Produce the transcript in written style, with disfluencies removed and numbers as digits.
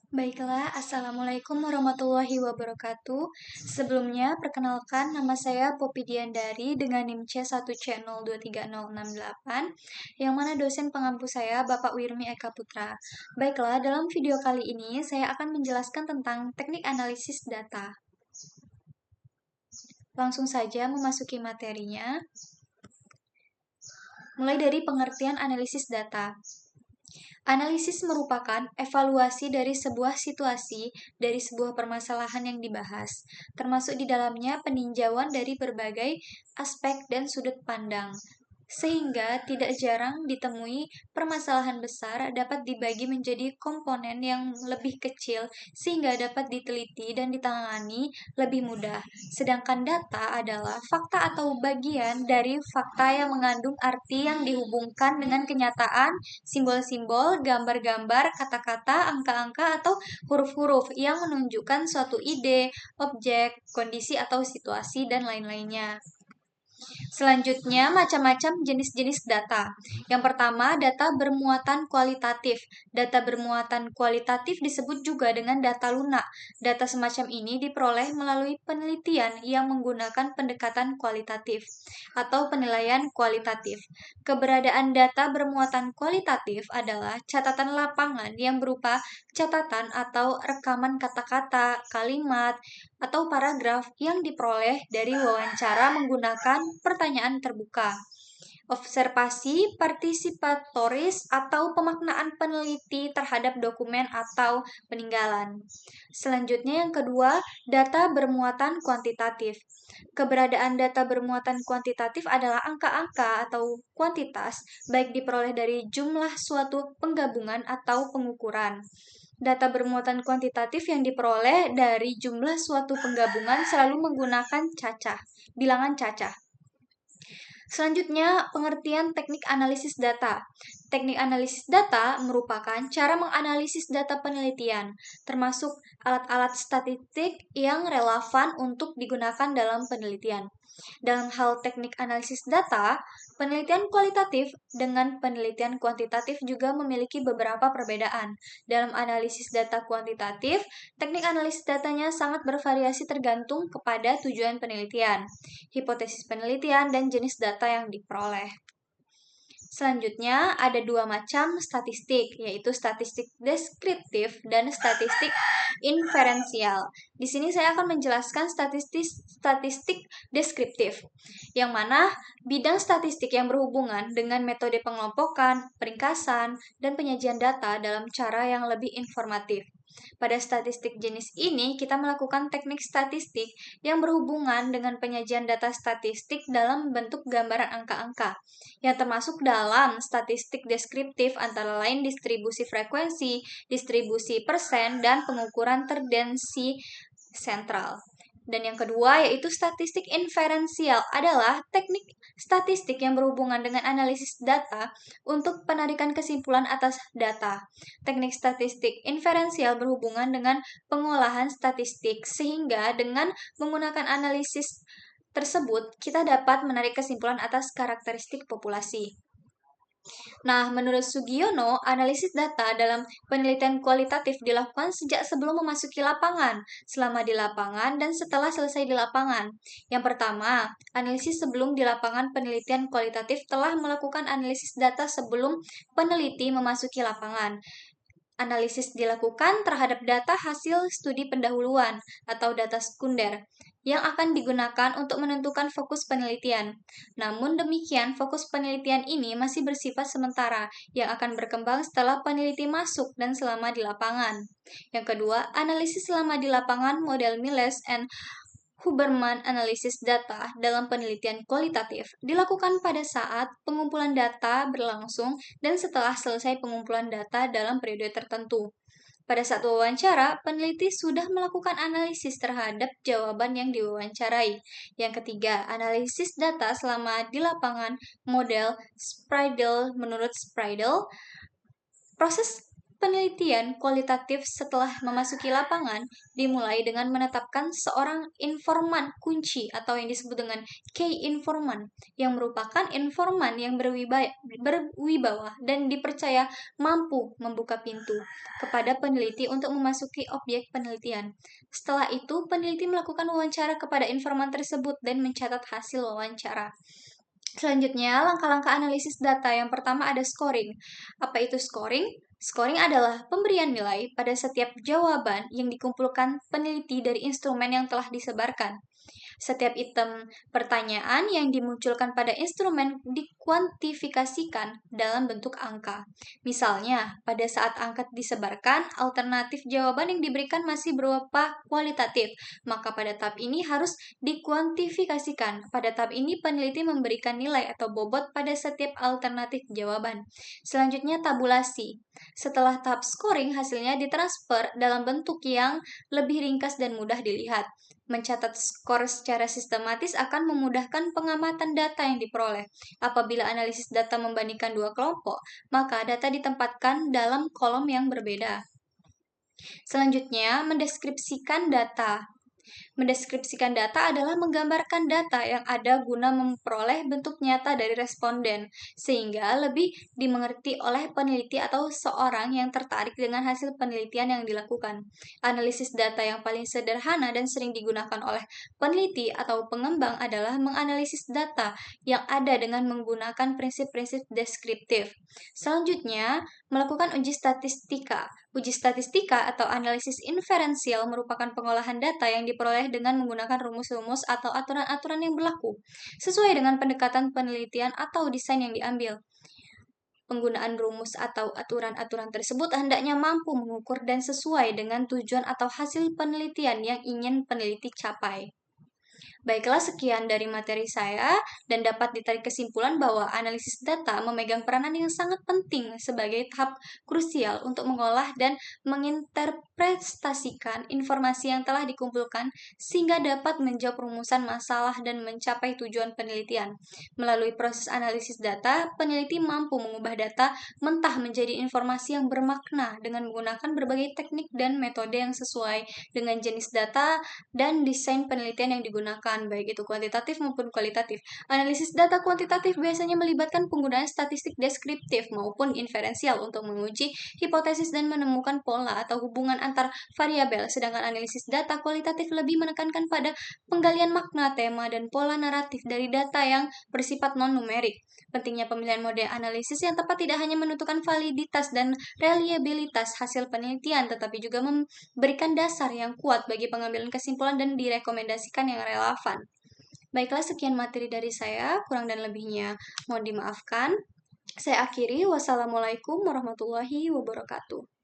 Baiklah, Assalamualaikum warahmatullahi wabarakatuh. Sebelumnya, perkenalkan nama saya Poppy Diandari dengan NIM C1C023068, yang mana dosen pengampu saya Bapak Wirmi Eka Putra. Baiklah, dalam video kali ini saya akan menjelaskan tentang teknik analisis data. Langsung saja memasuki materinya. Mulai dari pengertian analisis data. Analisis merupakan evaluasi dari sebuah situasi, dari sebuah permasalahan yang dibahas, termasuk di dalamnya peninjauan dari berbagai aspek dan sudut pandang, sehingga tidak jarang ditemui permasalahan besar dapat dibagi menjadi komponen yang lebih kecil sehingga dapat diteliti dan ditangani lebih mudah. Sedangkan data adalah fakta atau bagian dari fakta yang mengandung arti yang dihubungkan dengan kenyataan, simbol-simbol, gambar-gambar, kata-kata, angka-angka, atau huruf-huruf yang menunjukkan suatu ide, objek, kondisi, atau situasi, dan lain-lainnya. Selanjutnya, macam-macam jenis-jenis data. Yang pertama, data bermuatan kualitatif. Data bermuatan kualitatif disebut juga dengan data lunak. Data semacam ini diperoleh melalui penelitian yang menggunakan pendekatan kualitatif atau penilaian kualitatif. Keberadaan data bermuatan kualitatif adalah catatan lapangan yang berupa catatan atau rekaman kata-kata, kalimat, atau paragraf yang diperoleh dari wawancara menggunakan pertanyaan terbuka, observasi partisipatoris, atau pemaknaan peneliti terhadap dokumen atau peninggalan. Selanjutnya yang kedua, data bermuatan kuantitatif. Keberadaan data bermuatan kuantitatif adalah angka-angka atau kuantitas, baik diperoleh dari jumlah suatu penggabungan atau pengukuran. Data bermuatan kuantitatif yang diperoleh dari jumlah suatu penggabungan selalu menggunakan bilangan cacah. Selanjutnya, pengertian teknik analisis data. Teknik analisis data merupakan cara menganalisis data penelitian, termasuk alat-alat statistik yang relevan untuk digunakan dalam penelitian. Dalam hal teknik analisis data, penelitian kualitatif dengan penelitian kuantitatif juga memiliki beberapa perbedaan. Dalam analisis data kuantitatif, teknik analisis datanya sangat bervariasi tergantung kepada tujuan penelitian, hipotesis penelitian, dan jenis data yang diperoleh. Selanjutnya, ada dua macam statistik, yaitu statistik deskriptif dan statistik inferensial. Di sini saya akan menjelaskan statistik deskriptif, yang mana bidang statistik yang berhubungan dengan metode pengelompokan, peringkasan, dan penyajian data dalam cara yang lebih informatif. Pada statistik jenis ini, kita melakukan teknik statistik yang berhubungan dengan penyajian data statistik dalam bentuk gambaran angka-angka, yang termasuk dalam statistik deskriptif antara lain distribusi frekuensi, distribusi persen, dan pengukuran tendensi sentral. Dan yang kedua yaitu statistik inferensial adalah teknik statistik yang berhubungan dengan analisis data untuk penarikan kesimpulan atas data. Teknik statistik inferensial berhubungan dengan pengolahan statistik sehingga dengan menggunakan analisis tersebut kita dapat menarik kesimpulan atas karakteristik populasi. Nah, menurut Sugiono, analisis data dalam penelitian kualitatif dilakukan sejak sebelum memasuki lapangan, selama di lapangan, dan setelah selesai di lapangan. Yang pertama, analisis sebelum di lapangan. Penelitian kualitatif telah melakukan analisis data sebelum peneliti memasuki lapangan. Analisis dilakukan terhadap data hasil studi pendahuluan atau data sekunder yang akan digunakan untuk menentukan fokus penelitian. Namun demikian, fokus penelitian ini masih bersifat sementara yang akan berkembang setelah peneliti masuk dan selama di lapangan. Yang kedua, analisis selama di lapangan model Miles and Huberman analisis data dalam penelitian kualitatif dilakukan pada saat pengumpulan data berlangsung dan setelah selesai pengumpulan data dalam periode tertentu. Pada saat wawancara, peneliti sudah melakukan analisis terhadap jawaban yang diwawancarai. Yang ketiga, analisis data selama di lapangan model Spraidel menurut Spraidel. Proses penelitian kualitatif setelah memasuki lapangan dimulai dengan menetapkan seorang informan kunci atau yang disebut dengan key informan, yang merupakan informan yang berwibawa dan dipercaya mampu membuka pintu kepada peneliti untuk memasuki objek penelitian. Setelah itu, peneliti melakukan wawancara kepada informan tersebut dan mencatat hasil wawancara. Selanjutnya, langkah-langkah analisis data. Yang pertama ada scoring. Apa itu scoring? Scoring adalah pemberian nilai pada setiap jawaban yang dikumpulkan peneliti dari instrumen yang telah disebarkan. Setiap item pertanyaan yang dimunculkan pada instrumen dikuantifikasikan dalam bentuk angka. Misalnya, pada saat angka disebarkan, alternatif jawaban yang diberikan masih berupa kualitatif, maka pada tahap ini harus dikuantifikasikan. Pada tahap ini, peneliti memberikan nilai atau bobot pada setiap alternatif jawaban. Selanjutnya, tabulasi. Setelah tahap scoring, hasilnya ditransfer dalam bentuk yang lebih ringkas dan mudah dilihat. Mencatat skor secara sistematis akan memudahkan pengamatan data yang diperoleh. Apabila analisis data membandingkan dua kelompok, maka data ditempatkan dalam kolom yang berbeda. Selanjutnya, mendeskripsikan data. Mendeskripsikan data adalah menggambarkan data yang ada guna memperoleh bentuk nyata dari responden, sehingga lebih dimengerti oleh peneliti atau seorang yang tertarik dengan hasil penelitian yang dilakukan. Analisis data yang paling sederhana dan sering digunakan oleh peneliti atau pengembang adalah menganalisis data yang ada dengan menggunakan prinsip-prinsip deskriptif. Selanjutnya, melakukan uji statistika. Uji statistika atau analisis inferensial merupakan pengolahan data yang diperoleh dengan menggunakan rumus-rumus atau aturan-aturan yang berlaku, sesuai dengan pendekatan penelitian atau desain yang diambil. Penggunaan rumus atau aturan-aturan tersebut hendaknya mampu mengukur dan sesuai dengan tujuan atau hasil penelitian yang ingin peneliti capai. Baiklah, sekian dari materi saya, dan dapat ditarik kesimpulan bahwa analisis data memegang peranan yang sangat penting sebagai tahap krusial untuk mengolah dan menginterpretasikan informasi yang telah dikumpulkan sehingga dapat menjawab rumusan masalah dan mencapai tujuan penelitian. Melalui proses analisis data, peneliti mampu mengubah data mentah menjadi informasi yang bermakna dengan menggunakan berbagai teknik dan metode yang sesuai dengan jenis data dan desain penelitian yang digunakan, baik itu kuantitatif maupun kualitatif. Analisis data kuantitatif biasanya melibatkan penggunaan statistik deskriptif maupun inferensial untuk menguji hipotesis dan menemukan pola atau hubungan antar variabel, sedangkan analisis data kualitatif lebih menekankan pada penggalian makna, tema, dan pola naratif dari data yang bersifat non-numerik. Pentingnya pemilihan model analisis yang tepat tidak hanya menentukan validitas dan reliabilitas hasil penelitian, tetapi juga memberikan dasar yang kuat bagi pengambilan kesimpulan dan direkomendasikan yang relevan. Baiklah, sekian materi dari saya, kurang dan lebihnya mohon dimaafkan. Saya akhiri, wassalamualaikum warahmatullahi wabarakatuh.